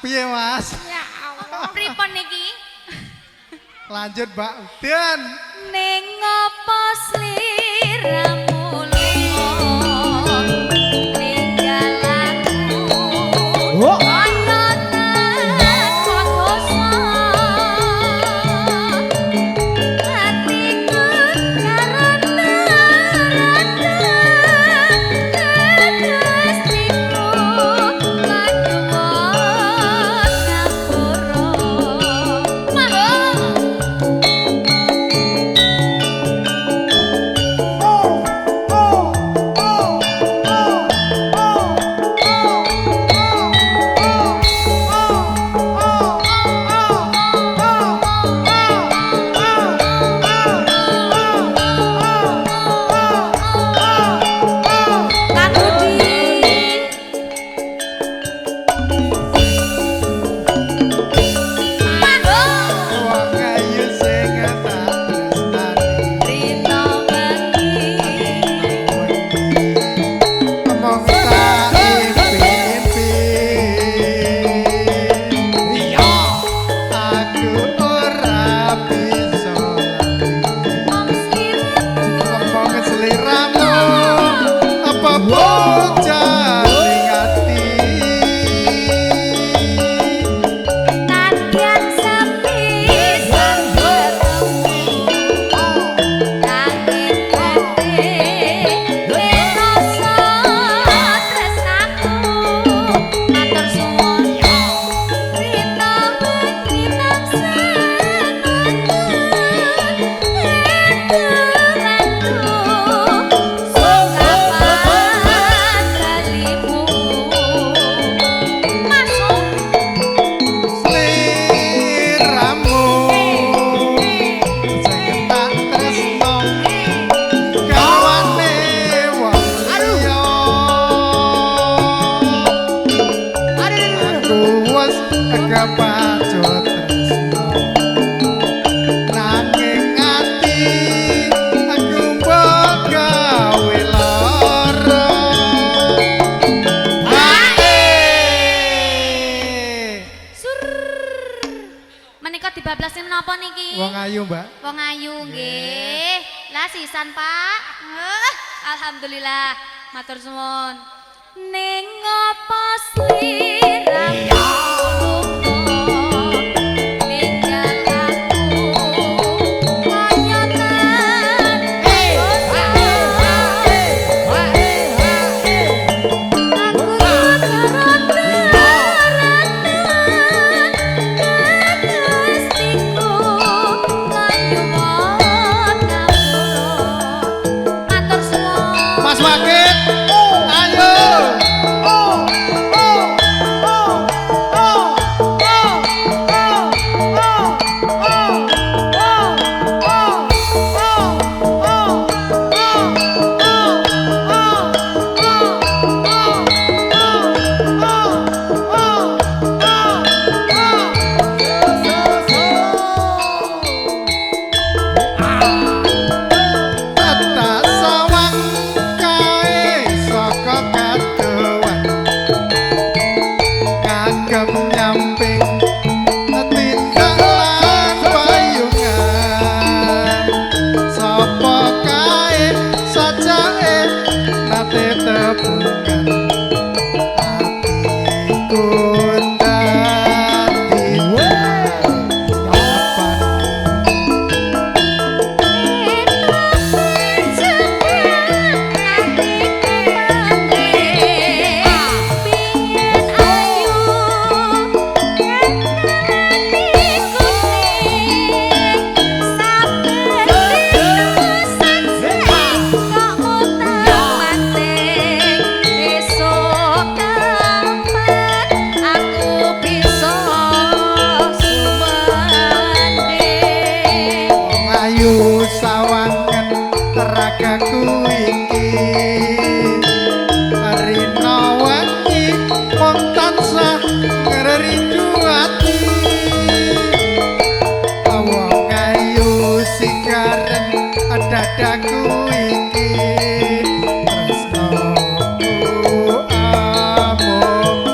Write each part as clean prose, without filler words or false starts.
Piye Mas? Ya Allah. Pripun niki? Lanjut Mbak Dan. Ning apa sliramu lunga ninggal aku. Kaya tanpa kosa hatiku karena Gustiku lan nyuwun ngapura. Mahal. Kang Budi. Mahal. Wong ayu sing tak tresnani. Rino wengi. Omong tak impi-impi. Iya. Aku ora bisa Wong sliramu. ngomong seliramu. Apa bocah ning ati. Kadang sepisan bertemu nanging hati rasa tresnaku matur suwun rina wengi tansah ngantuk sungapan kalimu masuk Sliramu sing tak tresno kawane wong liya. Aku wis kepacut tresno nanging ati aku mbok gawe lara. Sur. Menika dibablasin menapa niki? Wong ayu, Mbak. Wong ayu nggih. Lah sisan, Pak. Alhamdulillah. Matur suwun. Ning apa sliramu lunga ninggal aku kaya Mas Wakit, ayo. Tak sawang kae saka kadoan kagem nyamping tindak lan payungan sapa kae sajake nate tepungan atiku dadi kapan ayu sawangan ragaku iki rina wengi mung tansah ngerindu ati wong ayu sikaren dadaku iki tresnoku amung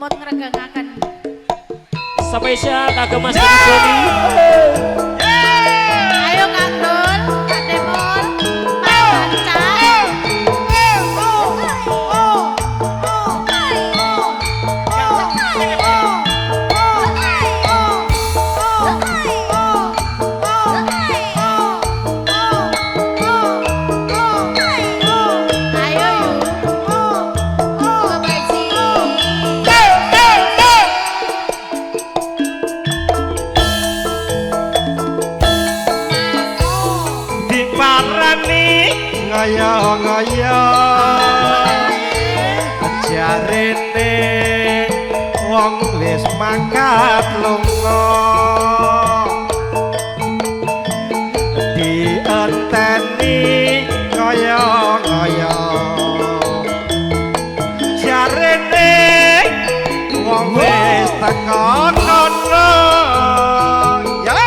semut ngregengaken. Spesial kagem Mas Joni. Ayo Kang Dul, Kak Demon, Mas Cak. Ayo yuk, Babaji. diparani ngaya-ngaya jarene wong wis mangkat lunga dienteni ngaya-ngaya jarene wong wis teko kono ya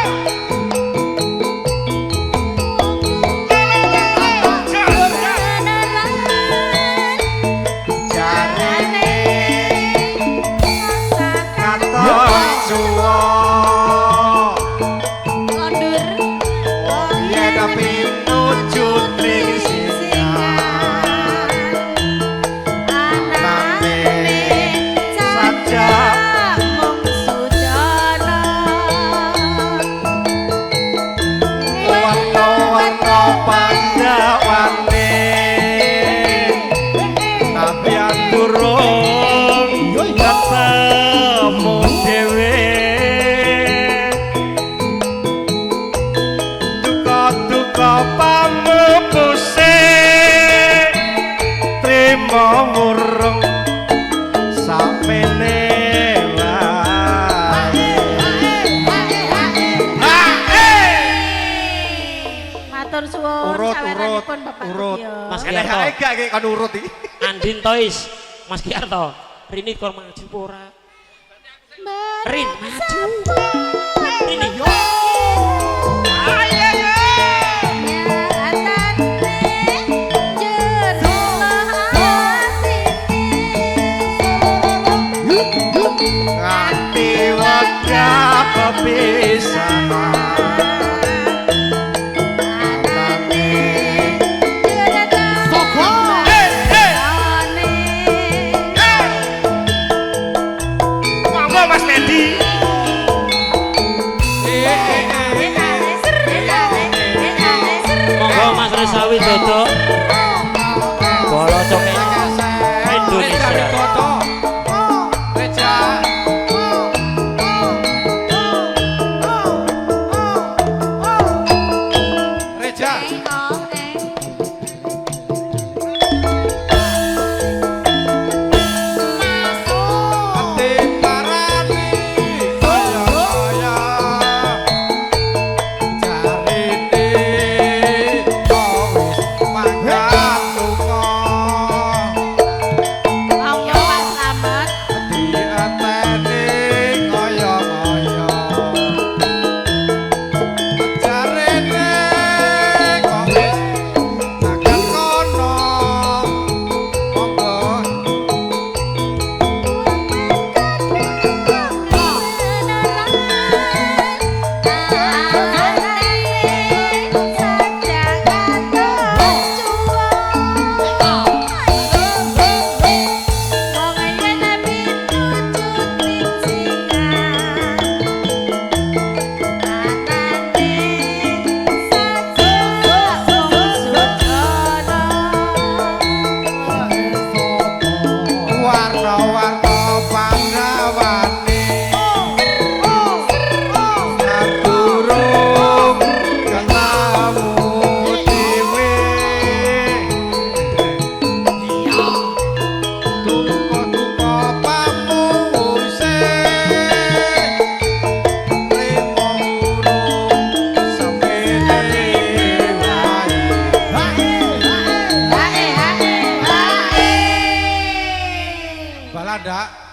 jarene katon suwa Kondur. yen tapi nuju ning singan Anane saja mung sujana. warna-warna pandawane tapi durung ketemu dhewe duka-duka pamupuse trimo murung samene wae Matur suwun urut saweranipun Bapak urut Budya. Mas enek Giarto. ae gak kan urut iki Andin Toys, Mas Giarto. Rini kor maju ora? Rin maju. Rini yo. nganti wajah kepisahan ngomong Mas Nedi Monggo Mas Reza Widodo. Bolo coke Indonesia.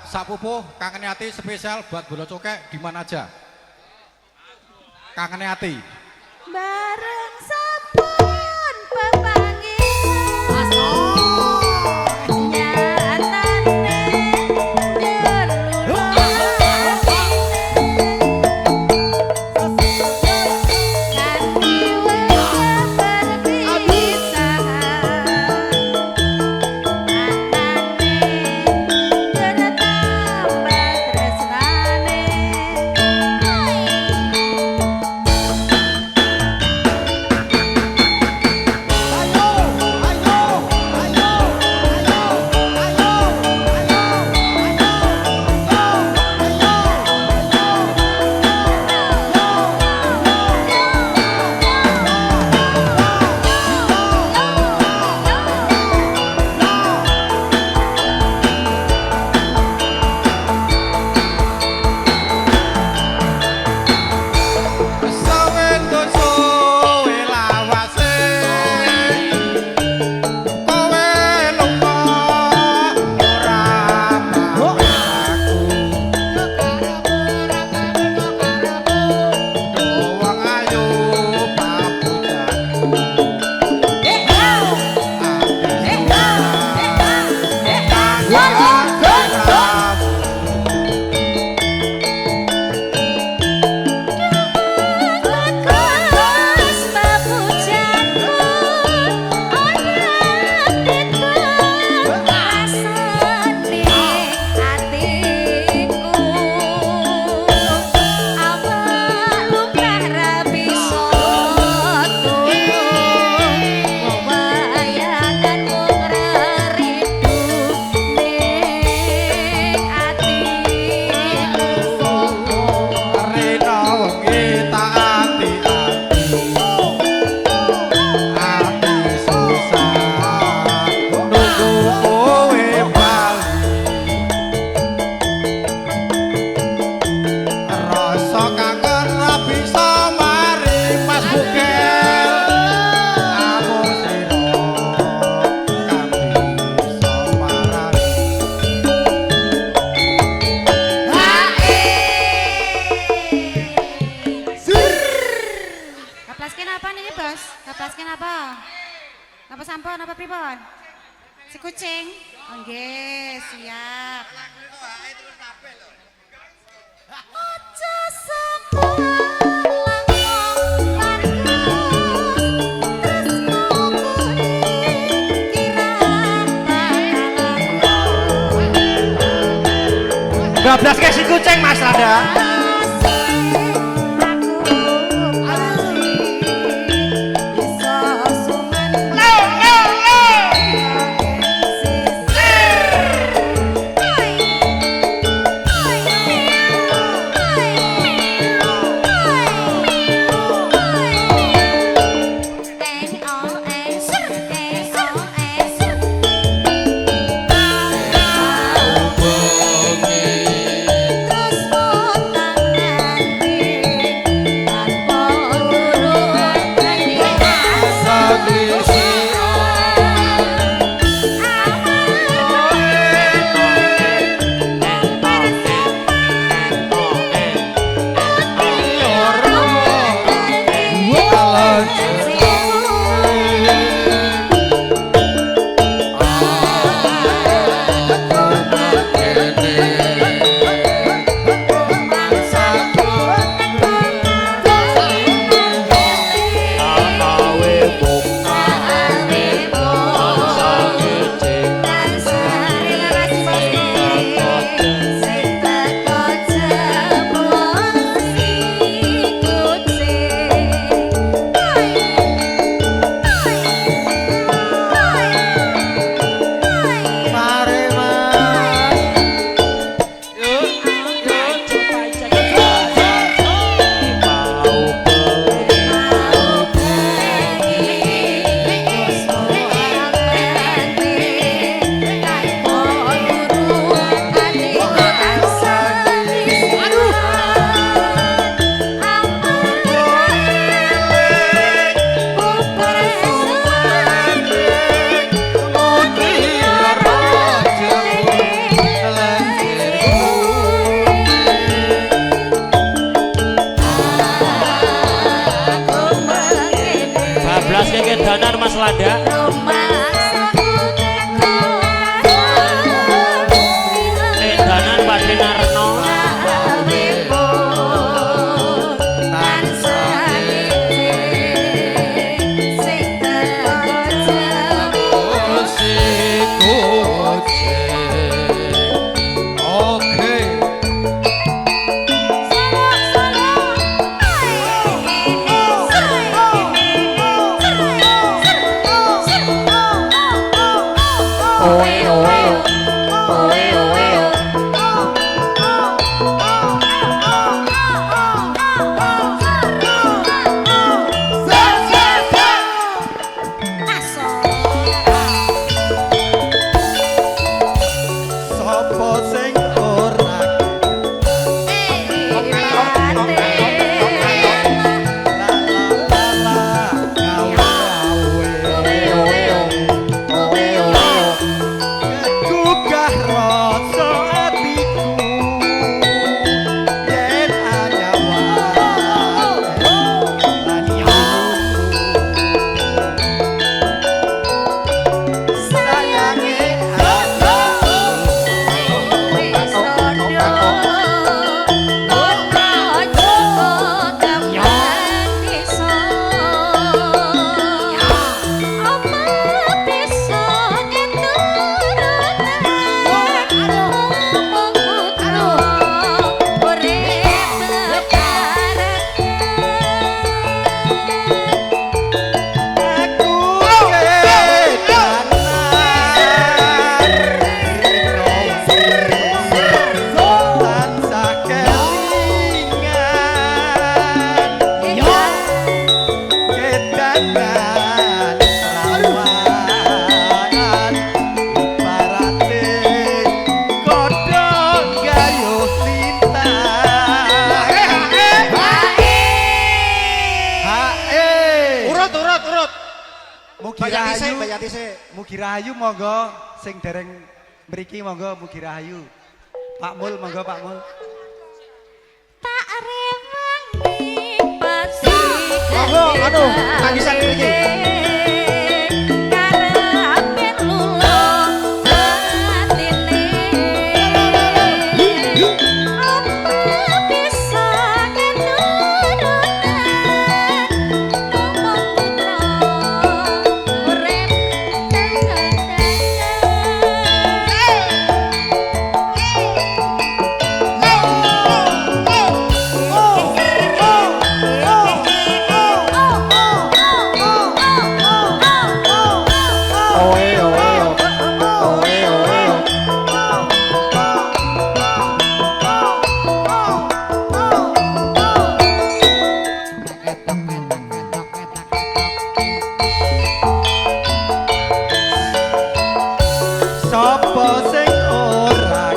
Sapupuh Kangen Hati spesial buat Bolo Cokek di mana aja. Kangen Hati. Bareng sampun pepanggilan nyatane Ngablasken apa nih, Bos? Ngablasken apa? Napa sampun, napa pripun? Si kucing. Oh, nggih, siap. Ojo sapa Bablas kayak si kucing Mas Rada. Danar Mas Lada. Danar Pak Dinarno. Mugi Rahayu monggo sing dereng mriki monggo Mugi Rahayu. Pak Mul monggo Pak Mul. Tak rewangi pasti Monggo anu tangisan iki. Sopo sing ora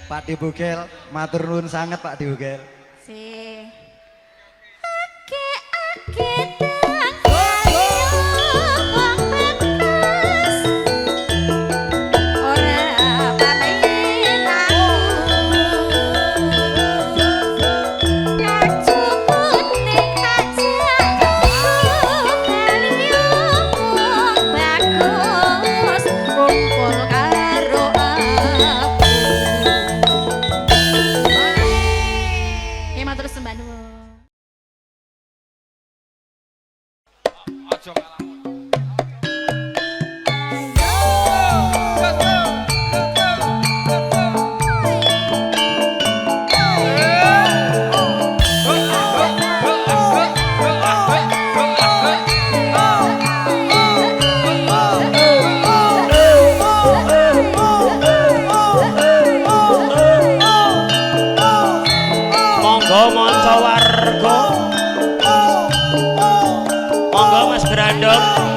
Pak Dibugel, matur nuwun sangat Pak Dibugel. Si. Grandong.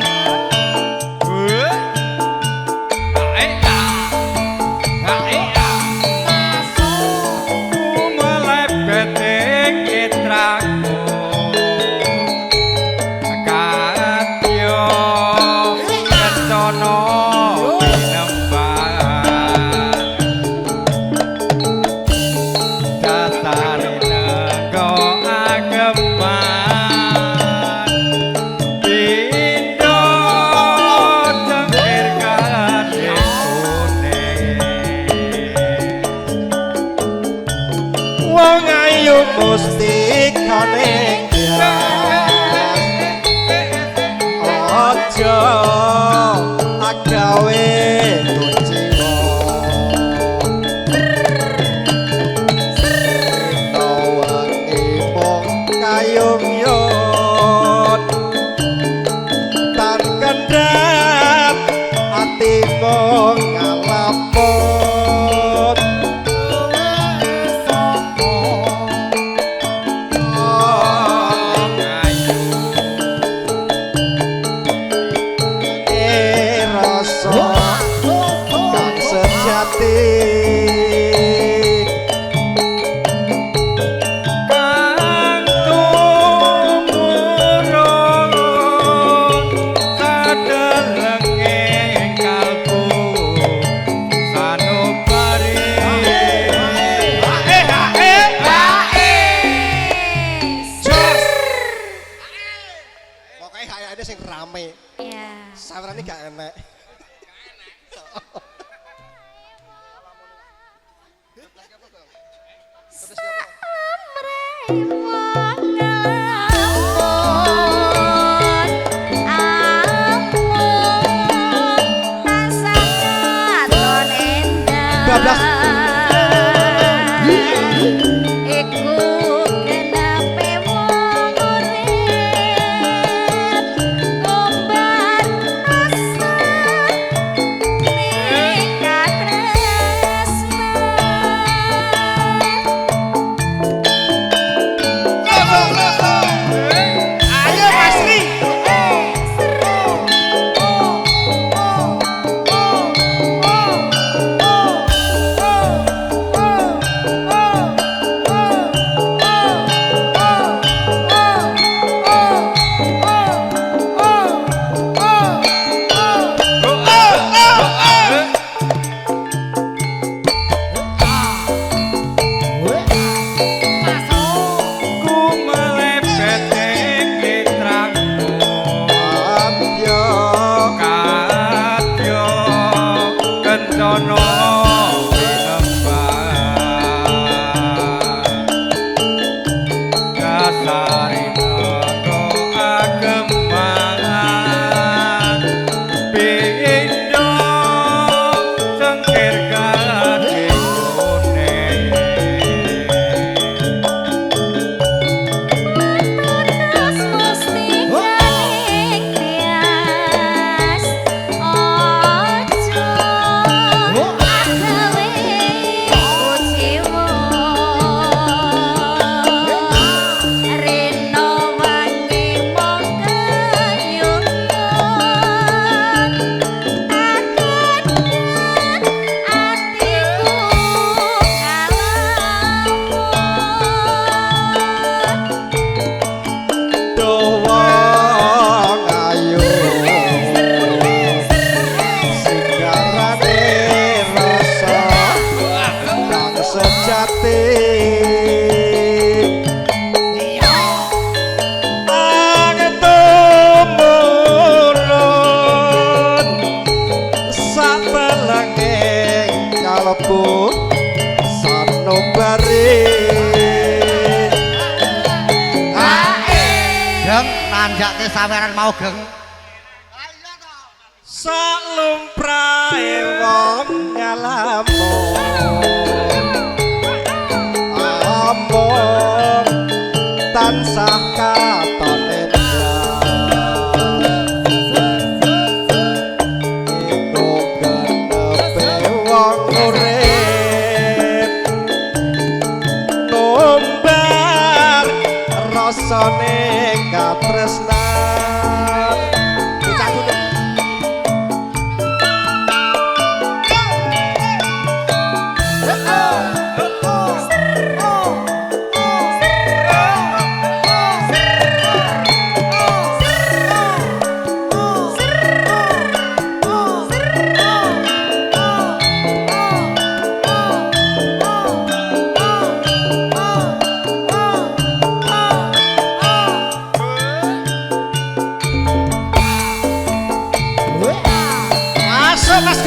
Musti kaning aja agawe jiwa tawangi mung kayung yot tan kendhat ati mung ngalapot sing rame. Iya. Sawerane gak enek. Nanjake saweran mau geng. Sak lumrahe wong ngalamun amon tansah katon iku genepe wong urip nombar rasane katresnan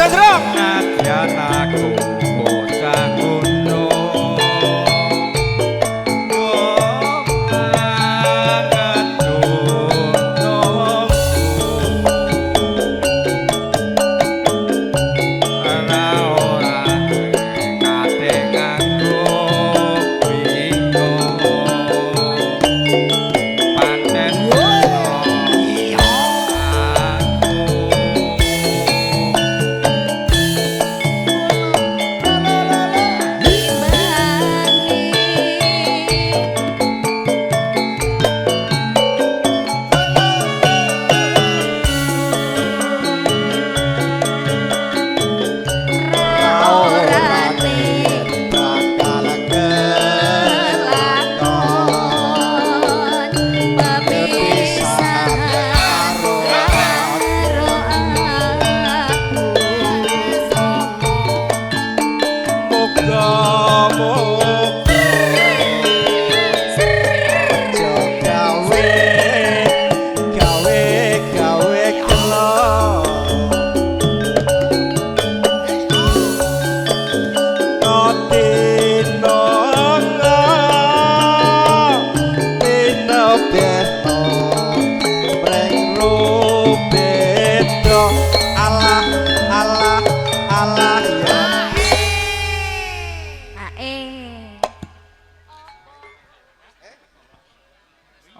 Jajrong. Nadyan aku bocah gunung banget gunung ora kate nganggo bingung pancen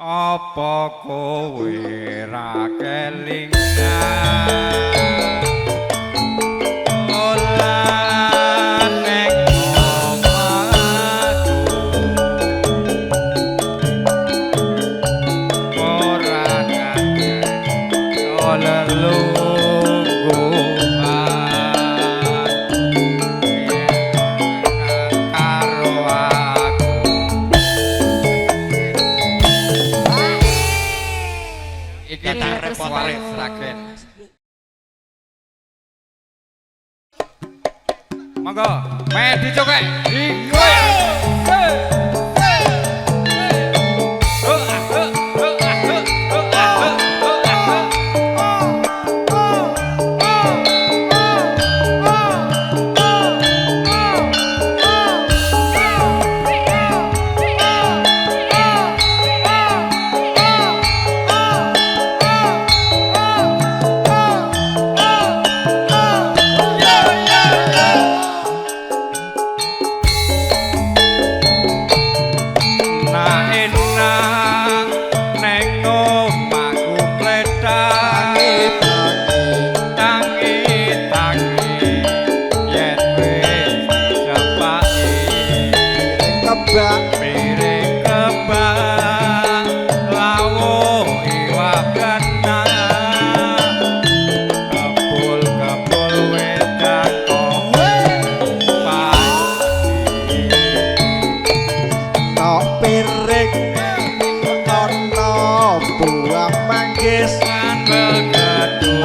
apa kowe ra kelingan ora nek omahku ora kajen oleh monggo, main dicokek, dikoyak.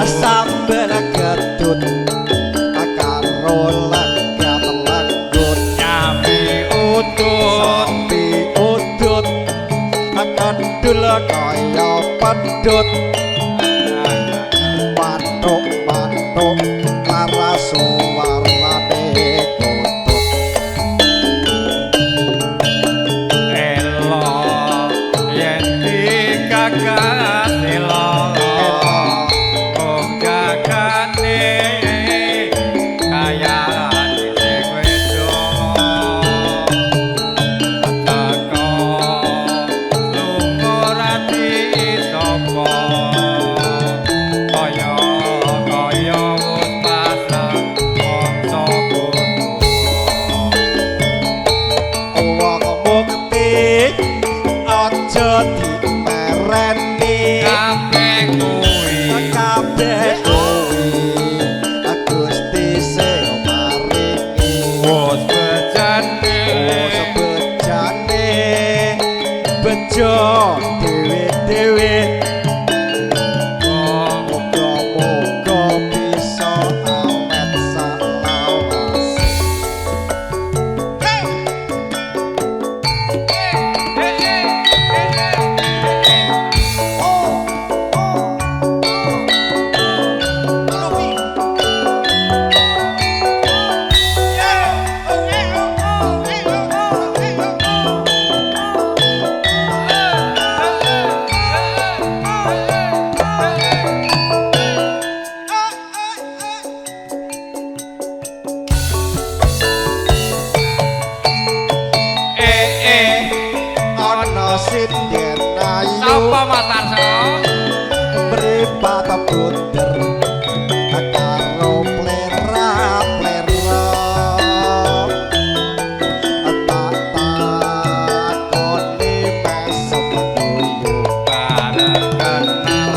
Sambel gedut karo lengat lenggut Nyambi udut kedul kaya pedut matuk laras warnane kutut elo yen dikagas elo kaya bunder karo plera-plera takoni mesem guyu bareng kenal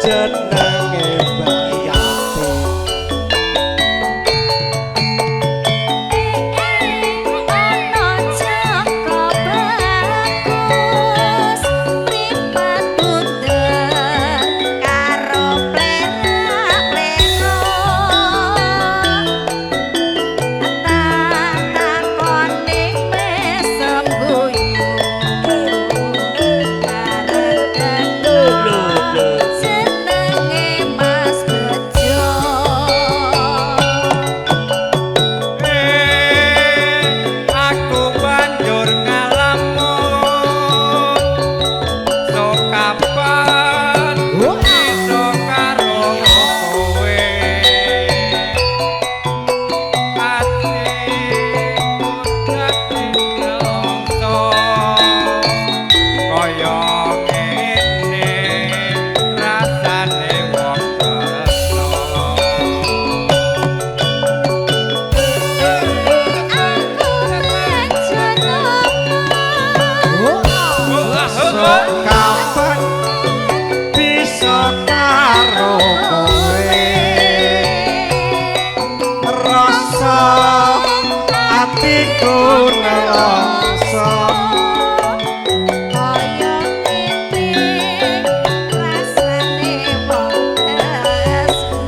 jenenge Bayati Ono Joko bagus mripat bunder karo plera-plera takoni mesem guyu jenenge Mas Bejo aku banjur ngalamun sokapan iso karo kowe ati dadi nelongso kaya ngene rasane wong tresno kapan bisa karo kowe rasa atiku nelongso kaya ngene rasane wong tresno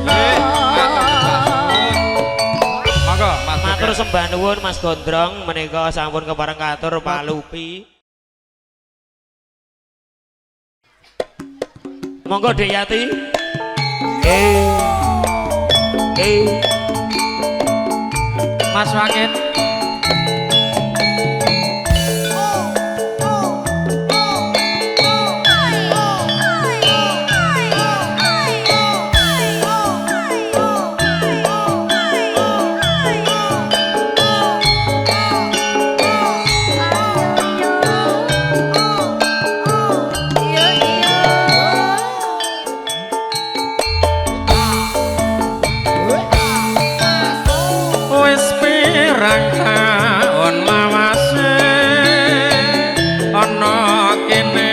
monggo Mas Matur sembah nuwun Mas Gondrong menika sampun kepareng katur Pak Lupi. Monggo Dek Yati. Mas Wangit wis pirang taun lawase ana kene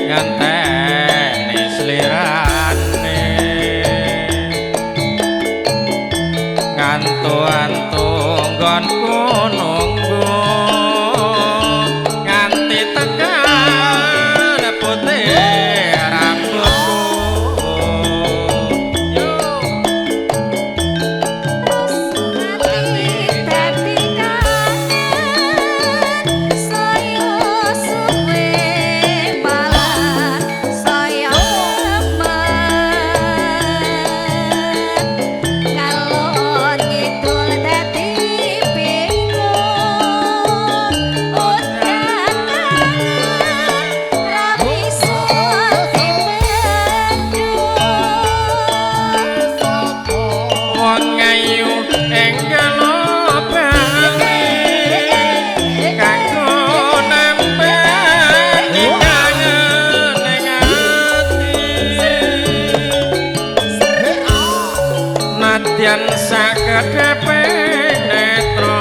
ngenteni slirane ngantu-antu nggonku nunggu nganti tekan putih rambutku yo wong ayu enggal obali kanggo nempel kangen ning ati nadyan sakedepe netra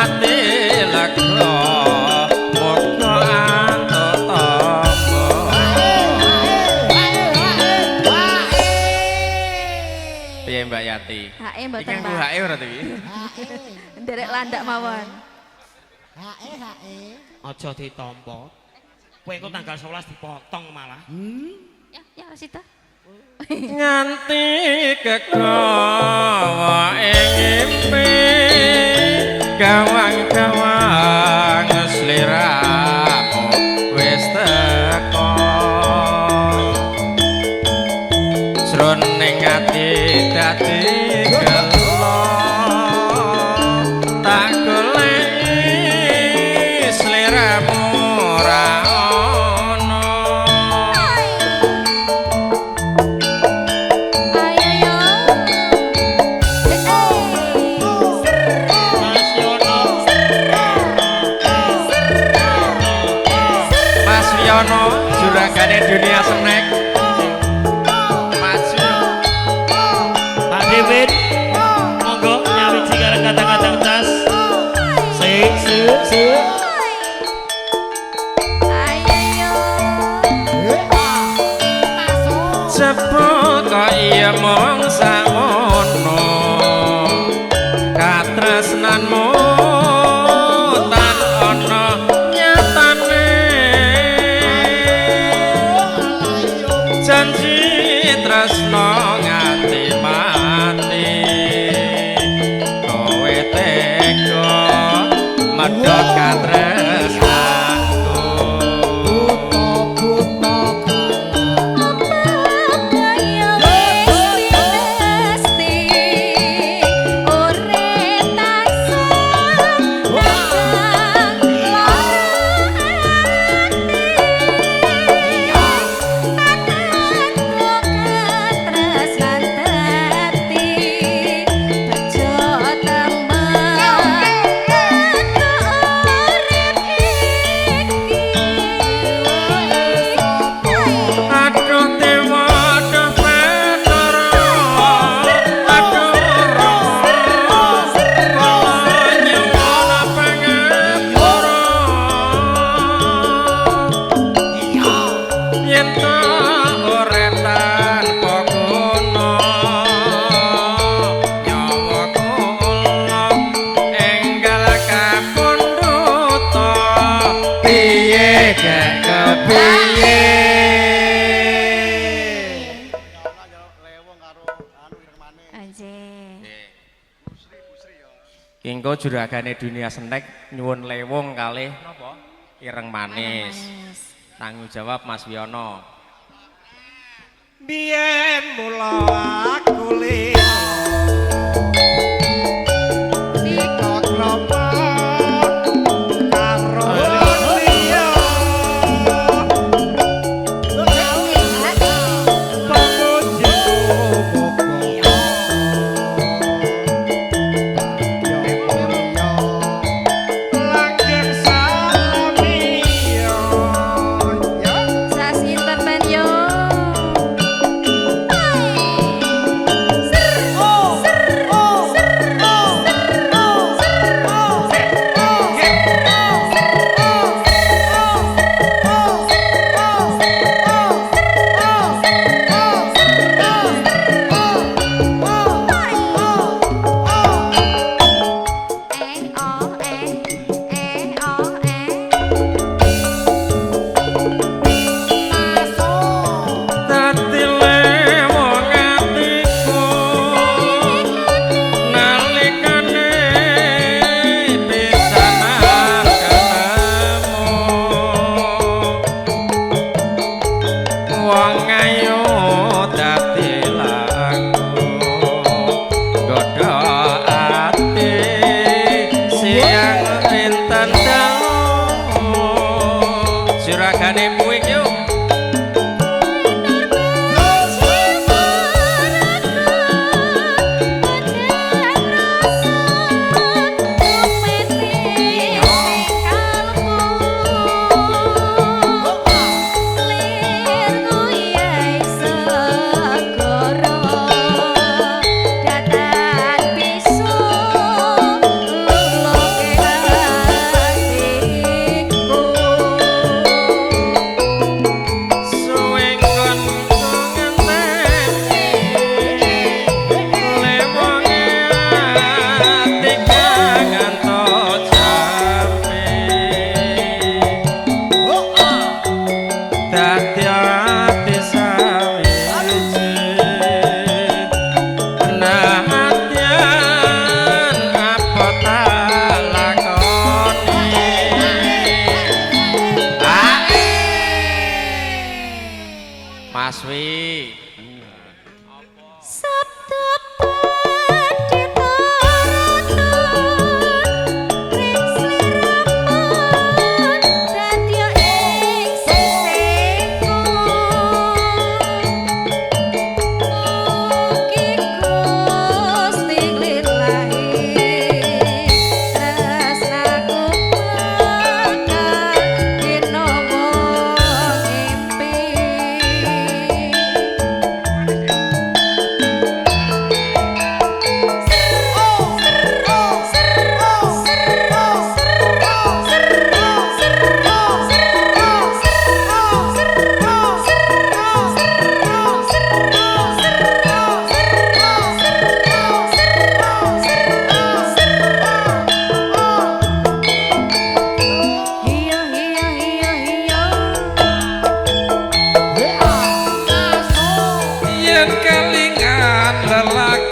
ati lega muga antuk piye Mbak Yati? Hae Iki mboten nganggo Pak. hae ora to iki? Nderek landak mawon. Aja ditampa. Kowe engko tanggal 11 dipotong malah. Ya Sita. Nganti kegawa ing ngimpi gawang-gawang sliramu wis teko jroning ati dadi gelo tak goleki sliramu ora ono Ayo yo. Wiono juragane dunia snack maju Pak Dewin monggo nyawiji karo kata-kata tas sik cepet kok iya mong samono katresnanmu tan ana nyatane janji tresno nganti mati kowe tega medhot katresnanku Kingko juragane dunia snack nyuwun lewung kalih napa ireng manis. Tanggung jawab Mas Wiono. Biyen mula aku lilo dikok lompat karo liya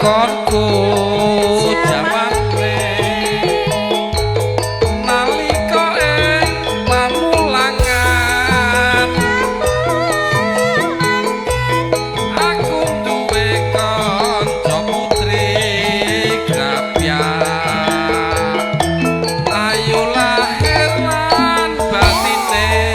lakonku jamane nalika ing pamulangan aku duwe kanca putri grapyak ayu lahir lan batine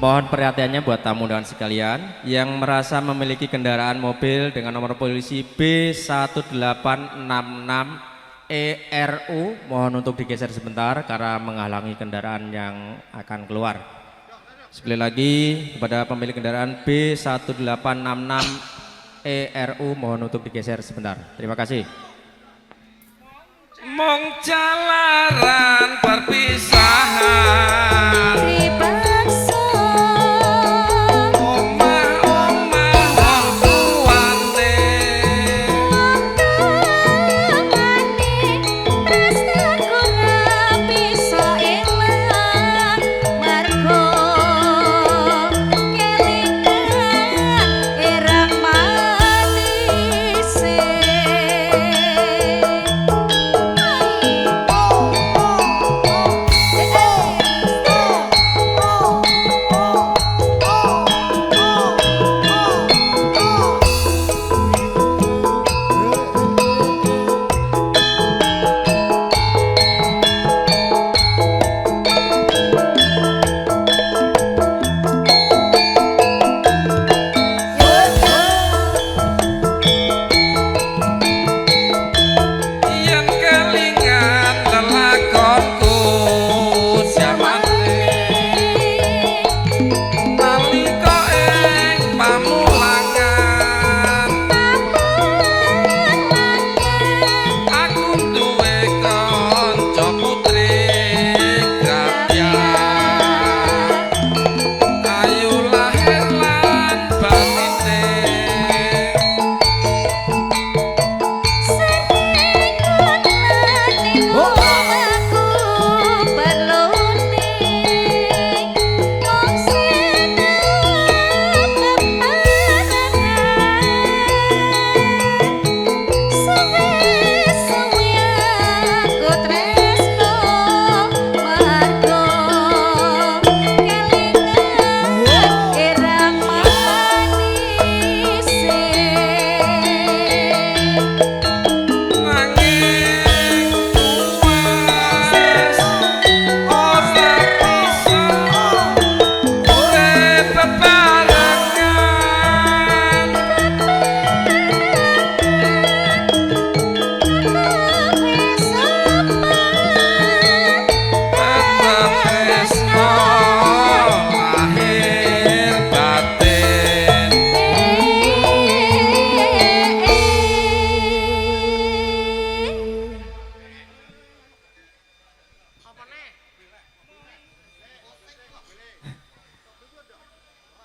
Mohon perhatiannya buat tamu dan sekalian yang merasa memiliki kendaraan mobil dengan nomor polisi B1866 ERU mohon untuk digeser sebentar karena menghalangi kendaraan yang akan keluar. Sekali lagi kepada pemilik kendaraan B1866 ERU mohon untuk digeser sebentar. Terima kasih. Mong jalaran perpisahan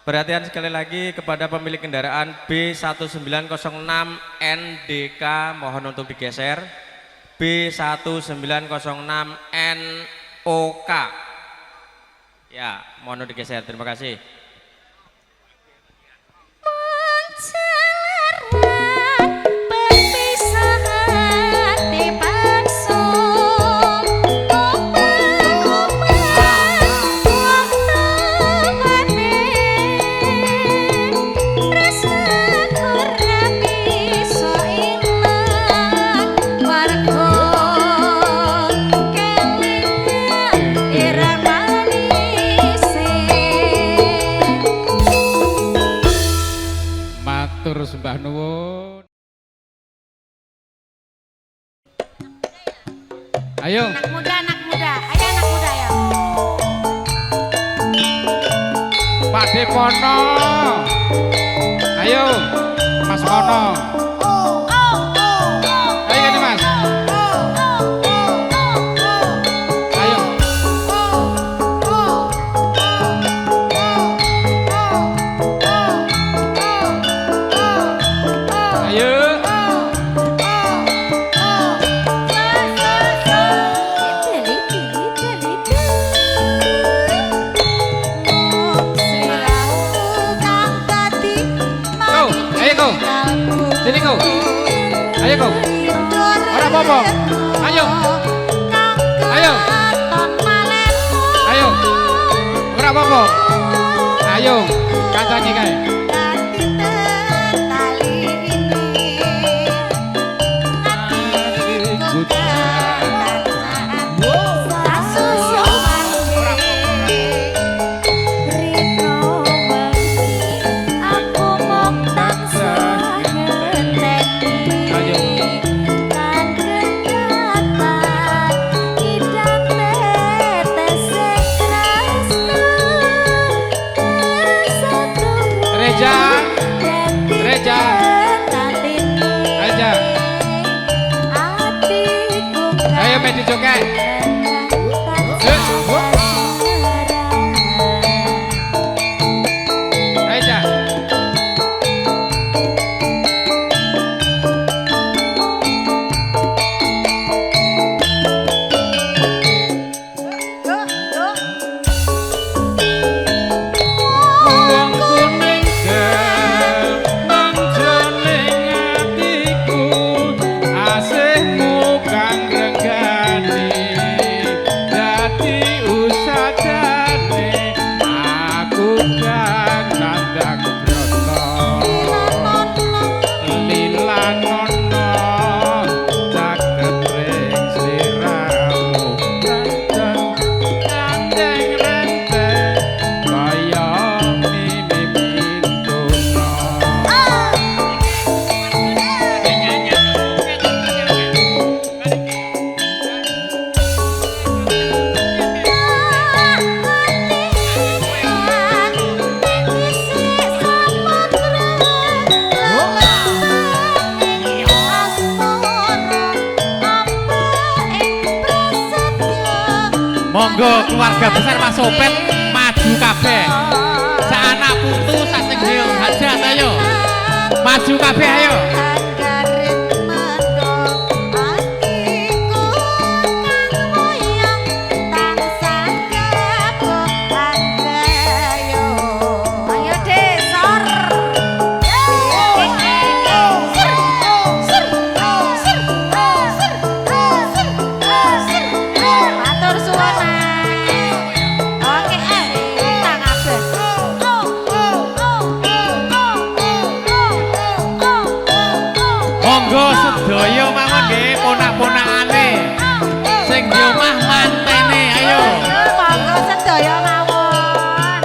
Perhatian sekali lagi kepada pemilik kendaraan B1906 NDK mohon untuk digeser. B1906 NOK. Ya, mohon untuk digeser. Terima kasih. Ayo. Anak muda, anak muda. Ayo anak muda ya. Pak Depono. Ayo. Mas Kono. Ayo gini Mas. Ayo. Ayo. Ayo kau. Sini kau. Ayo kau. Ora apa-apa. Ayo. Ayo. Ayo. Ora apa-apa. Ayo. Kancani kae. Reja. Aja. Ayo main di joget. Reja. Monggo keluarga besar Mas Sopet maju kabeh. Sak anak putu sak sing hajat ayo. Maju kabeh ayo. Monggo sedaya mawon nggih ponak-ponakane sing di omah mantene ayo. Monggo sedaya mawon.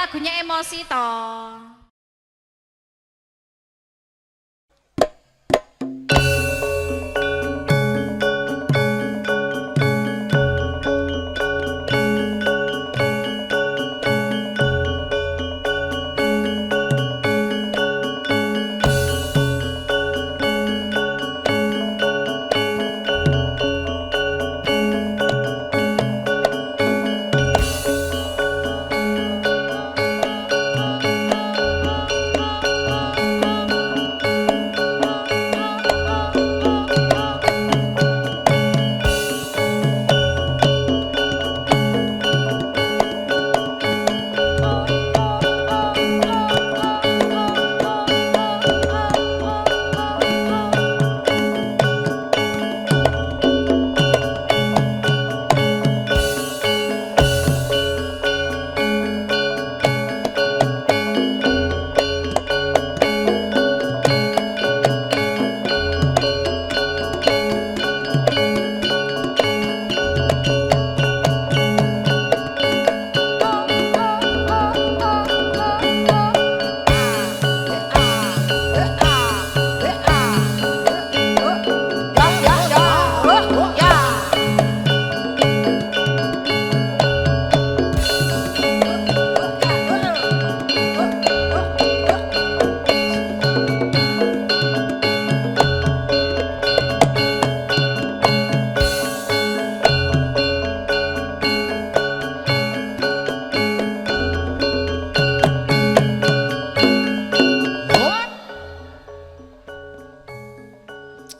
lagunya emosi toh.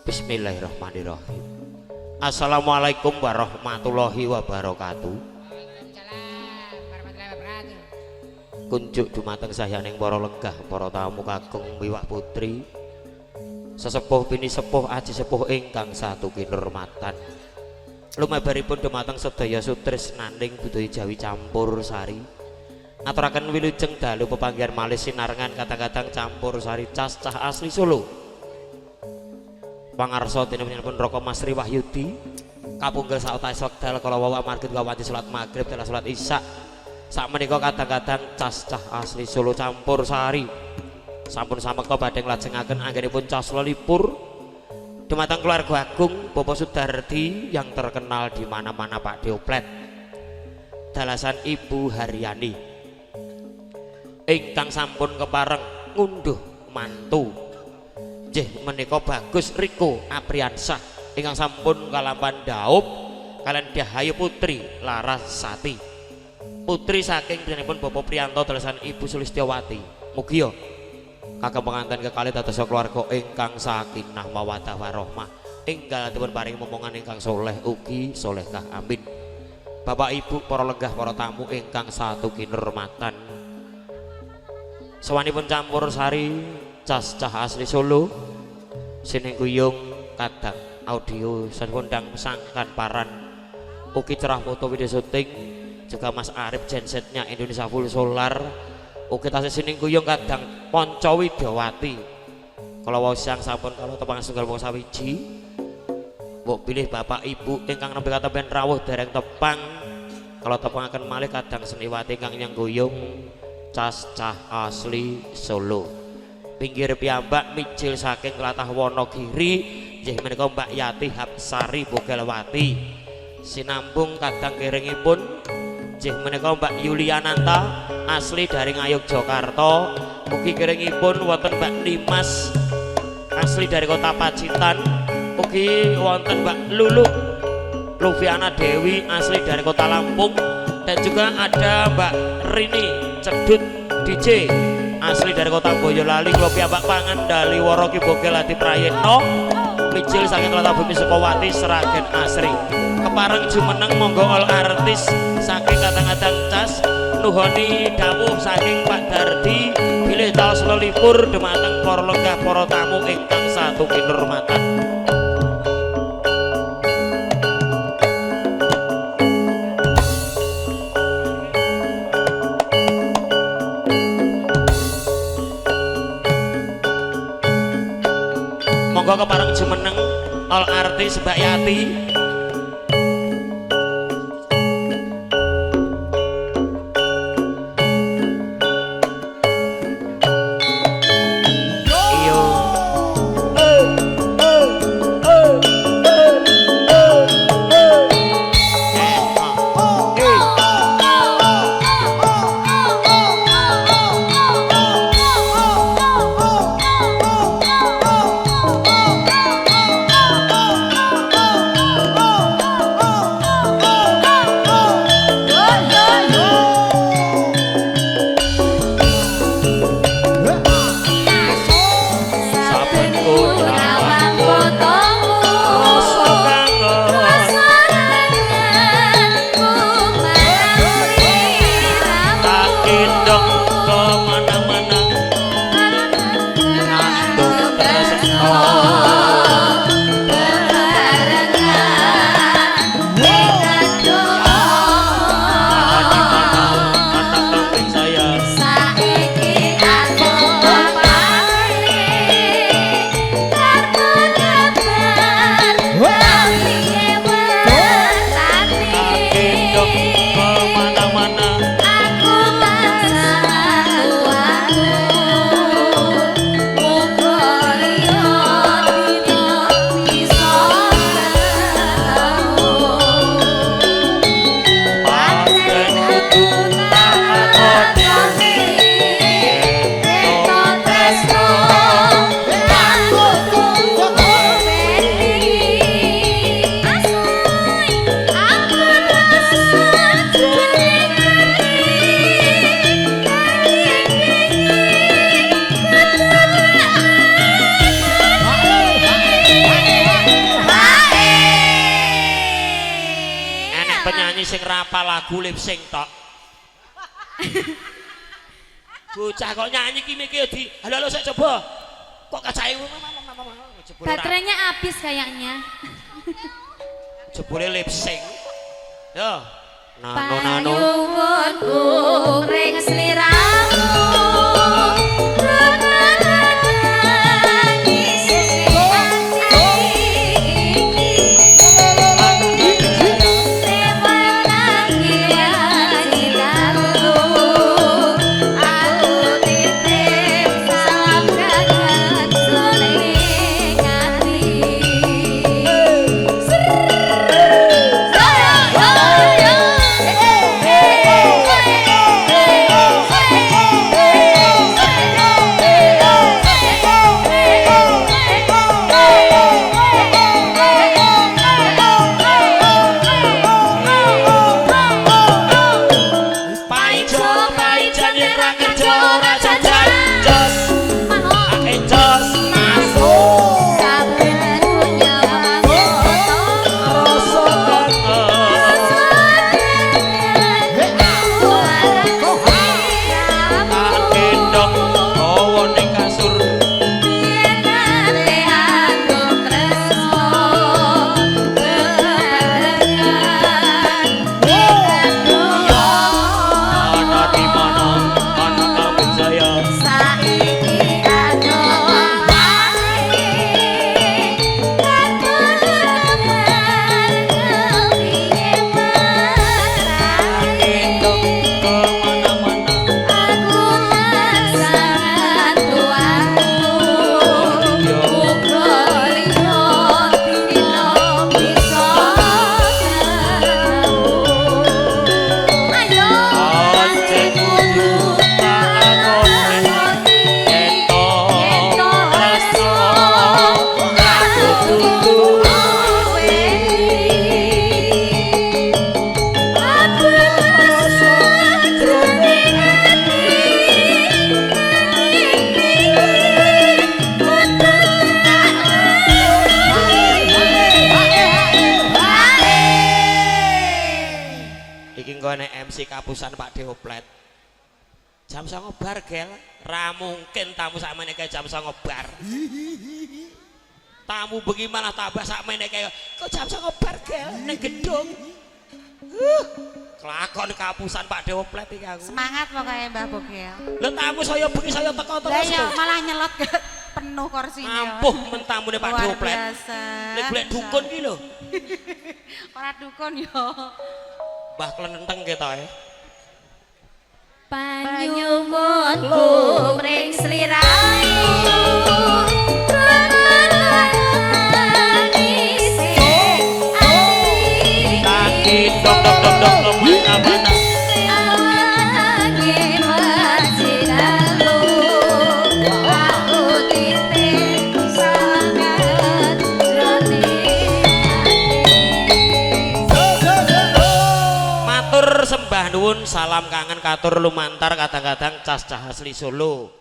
Bismillahirrahmanirrahim. Assalamualaikum warahmatullahi wabarakatuh. Kunjuk dumateng sayaning para lenggah, para tamu kakung miwah putri, sesepuh bini sepuh aji sepuh ingkang satu kinurmatan. Lumebaripun dumateng sedaya sutresnaning budaya Jawi campur sari. Aturaken wilujeng dalu pepanggihan malih sinarengan kadang-kadang campur sari cah asli Solo. Pangarsa dinipun Raka Masri Wahyudi kapunggal sautahe wekdal kala wau amargi kawanti salat magrib dan salat isya. Sakmenika kadang-kadang cah asli Solo campur sari sampun samekta badhe nglajengaken anggenipun cas lelipur dumateng keluarga agung Bapak Sudardi yang terkenal di mana-mana Pak Dioplet. Dalasan Ibu Haryani ingkang sampun kepareng ngunduh mantu nggih menika Bagus Riko Apriansah ingkang sampun kalampan daup kalian Dahayu Putri Larasati, putri saking pun Bapak Priyanto dalasan Ibu Sulistyawati. Mugi ya kagem penganten kekalih dados keluarga ingkang sakinah mawaddah warahmah, enggal dipun paring momongan ingkang soleh ugi solehkah, amin. Bapak Ibu para lenggah para tamu ingkang satu kinurmatan, sawanipun campur sari cah asli Solo sining guyung kadang audio sandang sangkan paran ugi cerah foto video syuting juga Mas Arif gensetnya Indonesia Full Solar ugi tasih sining guyung kadang Ponco Widyawati. Kalau wau siang sampun kalau tepang setunggal wong sawiji mbok pilih Bapak Ibu ingkang nembe katemben rawuh dereng tepang kalau tepangaken malih kadang seniwati ingkang nyang guyung cah asli Solo. Pinggir piyambak mijil saking tlatah Wonogiri nggih menika Mbak Yati Hapsari Bogelwati. Sinambung kadang kiringipun nggih menika Mbak Yuliananta asli dari Ngayog Jakarta. Ugi kiringipun wonten Mbak Dimas asli dari Kota Pacitan. Ugi wonten Mbak Lulu Luviana Dewi asli dari Kota Lampung, dan juga ada Mbak Rini Cedut DJ asli dari Kota Boyolali. Kula piyambak pangandali Wara Ki Bogelati Prayitno mijil saking Kota Bumi Sukawati Sragen Asri. Kepareng jumeneng monggo all artis saking kadang-kadang cas nuhoni dawuh saking Pak Dardi bilih taos lelipur dumateng para lenggah para tamu ingkang satu kinurmatan. Monggo kepareng jumeneng all artis Mbak Yati. gendong kemana-mana nandung tresno sing rapal lagu lip sync tok. Bocah kok nyanyi ki mikir di halo saya coba. Kok kacahe baterainya habis kayaknya. Jebule lip sync. Yo. Nano Panyuwunku ring sliramu. MC kapusan Pak Deoplet. Jam 09.00 bar gel, ra mungkin tamu sakmene kayak jam 09.00 bar. Tamu bagaimana tambah sakmene kayak kok jam 09.00 bar gel ning gedung. Kelakon kapusan Pak Deoplet iki aku. Semangat pokoknya Mbah Bogel. Lho tamu saya bengi saya teko terus. Lah ya malah nyelot penuh kursinya. Ampuh mentamune Pak Deoplet. Nek golek dukun ki lho. Ora dukun yo. Mbah Klenenteng ketoke. Panyuwunku ring sliramu. Kaki dok dok dok dok kemana-mana. Sembah nuwun salam kangen katur lumantar kadang-kadang cas cah asli Solo.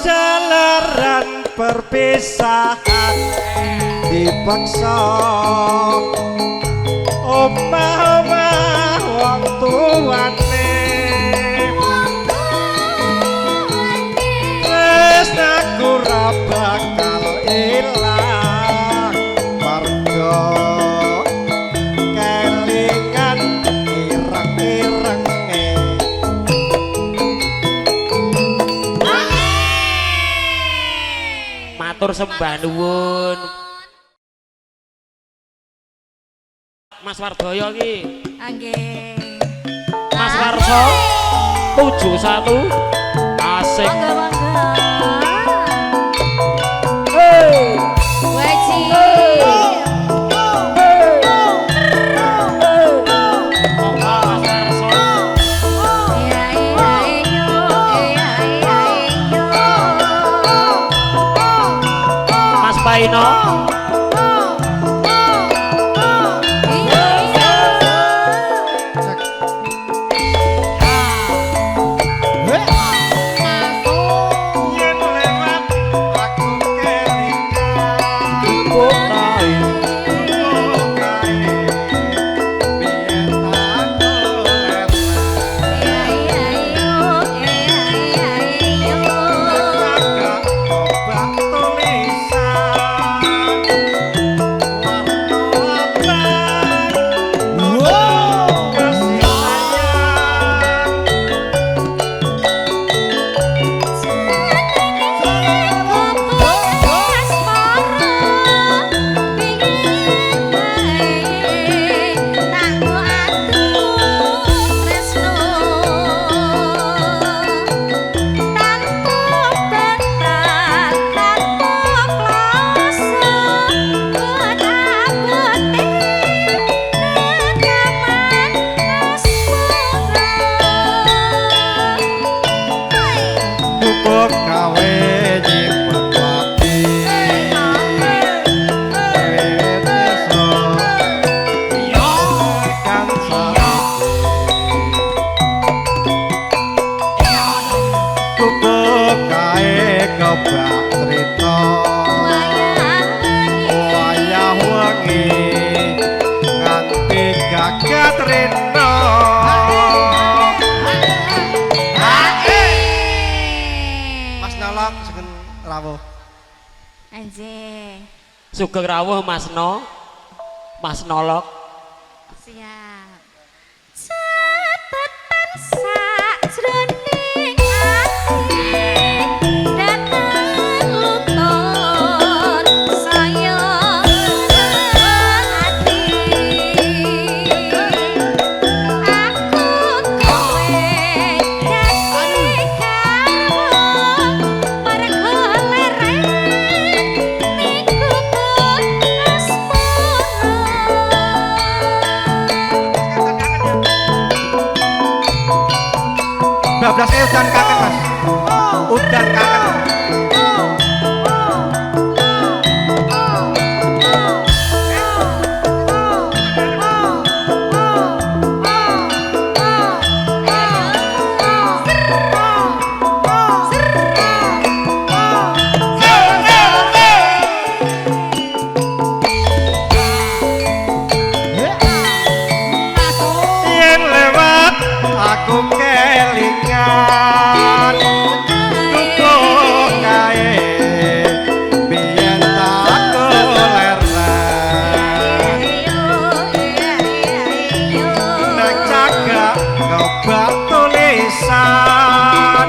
jalaran perpisahan dipaksa omah-omah wong tuane tresnaku ra bakal ilang marga kelingan ireng-irenge matur sembah nuwun Mas Wardoyo iki Nggih. Mas Warso 71 asik Hey. Waji. Mas Warso Iya iya iyo. Iya iya iyo. Mas Paino Iya iya. yen lewat aku kelingan Bukai biyen tak ler Iya iya iyo. Iya iya iyo. agak obak tulisan warna abang kasih sayang Bubuk gawe nyimpen wati Ewet esok kan Bubuk gawe kebak cerita Wayah wengi nganti gagat rena Mas Nolok segen rawuh Anjir. Sugeng rawuh Mas No Mas Nolok Siap. Catatan sajroning ati dateng lutur saya ati aku kowe dadi karo marga lereng niku Bablas udan kangen Mas udan kangen yen lewat aku kelingan Bubuk kae biyen tak kolereng nek cagak kebak tulisan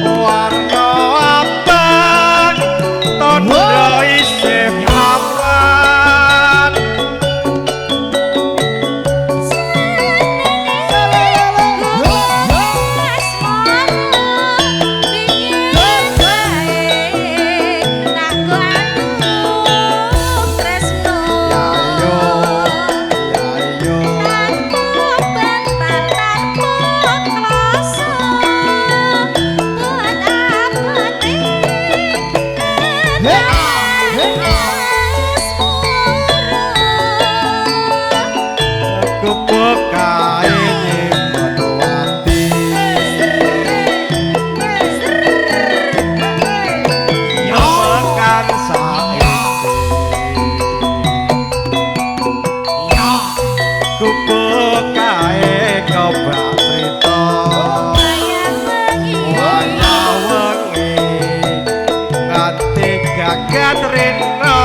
warna abang tondo isih awan yayo yayo Bubuk kae nyimpen wati Katrina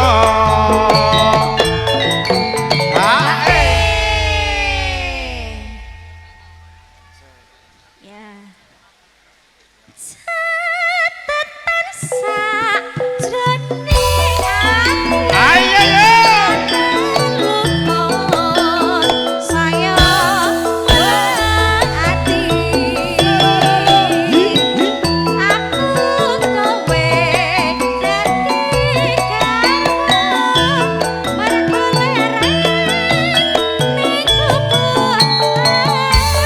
Ya. Catatan sakjroning ati. ayo Saya ati. Aku kowe dadi karepku. Mergo lereng ning kubur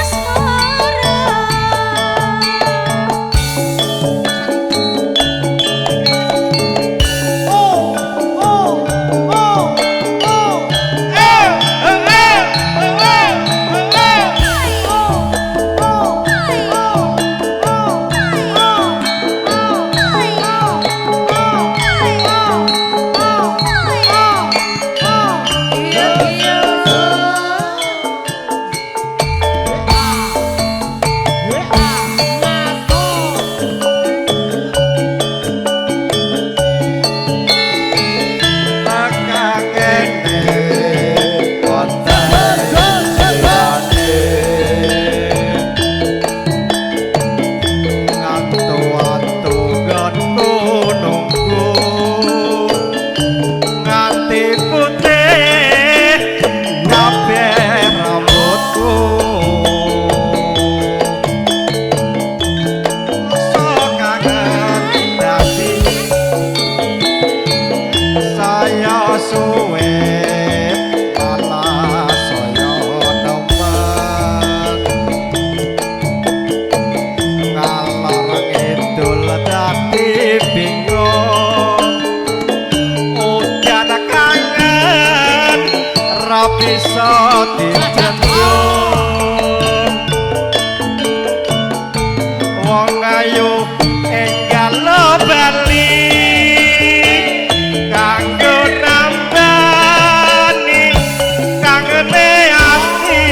asmara. bisa dijenjung wong ayu enggal bali kanggo nambani kangene ati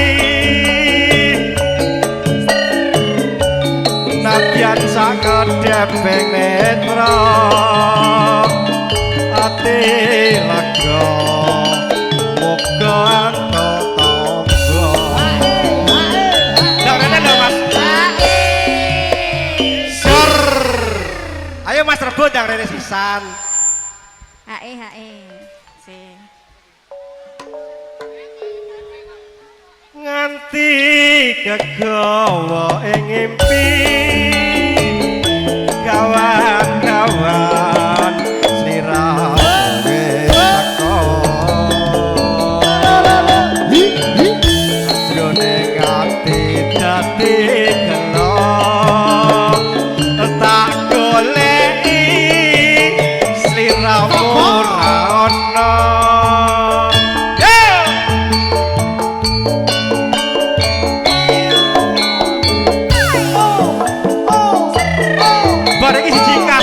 nadyan sakedheping netra ati lega muga anto tangga ndak rene lho Mas sur ayo Mas rebut ndak rene sisan Hae si nganti kegawa ing ngimpi kawan-kawan sliramu jroning ati dadi gelo tak goleki sliramu ora ana. Bareng isi jingkah,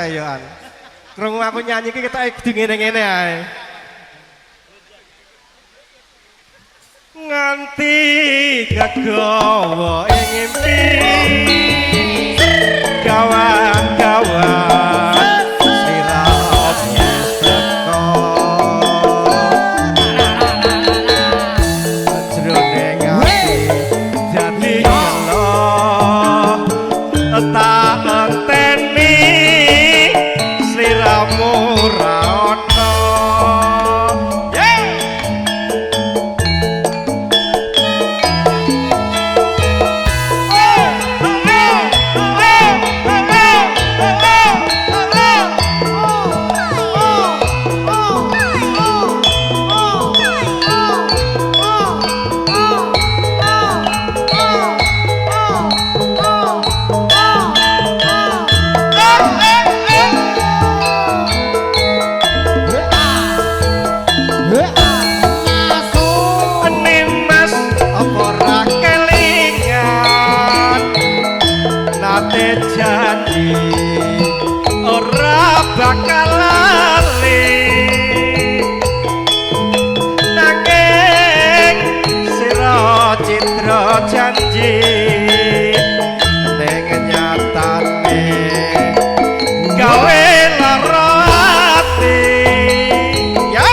ayo an. Krungu aku nyanyi iki ketok ngene-ngene ae. Nganti kegawa ing mimpi kawan-kawan sirah wis teko jroning ati dadi kelo tak enteni sliramu ra ono. Janji ora bakal lali nanging sira citra janji ning nyatane gawe lara ati ya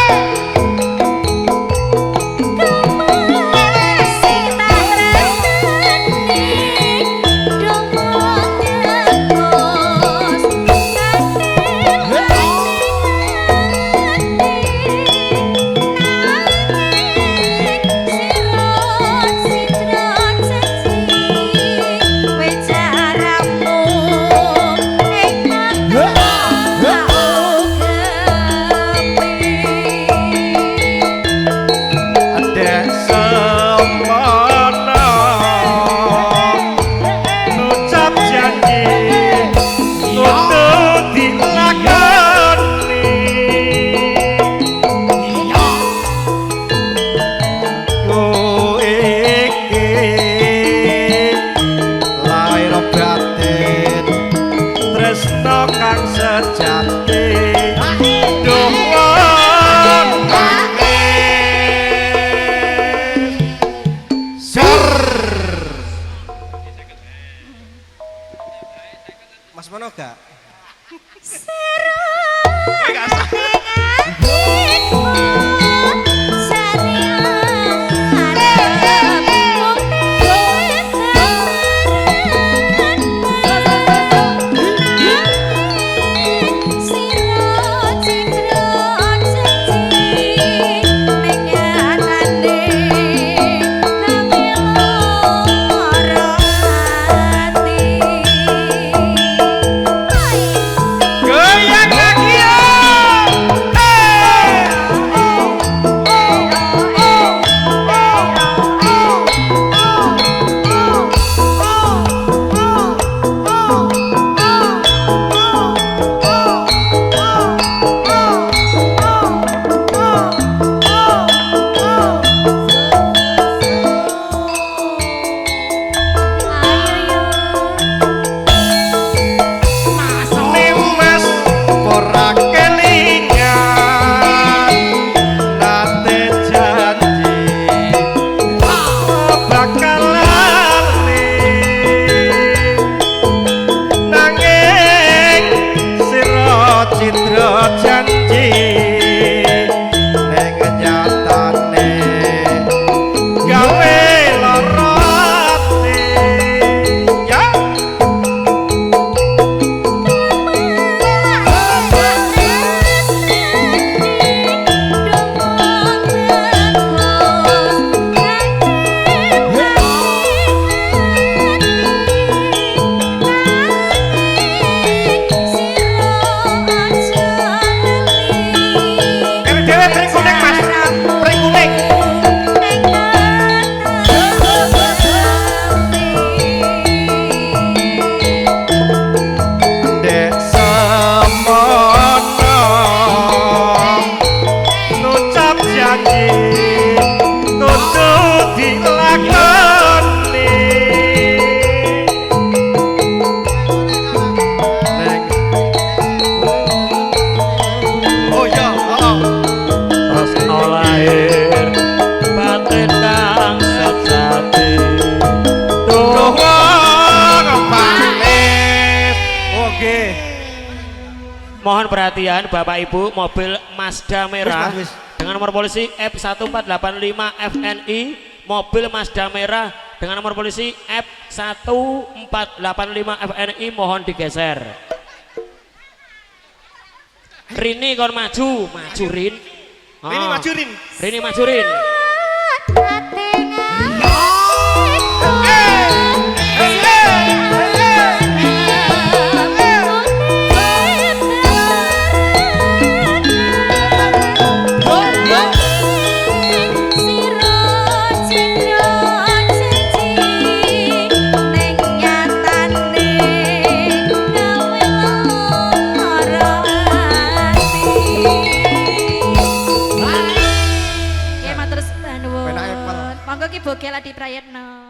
Mohon perhatian Bapak Ibu, mobil Mazda merah Wis, Mas, wis. dengan nomor polisi F1485 FNI, mobil Mazda merah dengan nomor polisi F1485 FNI mohon digeser. Rini kon maju, maju Rin. Rini Oh. maju, Rin. Rini maju Rin. Ya matur nuwun. Penak epal. Monggo Ki Bogel Adi Prayitno.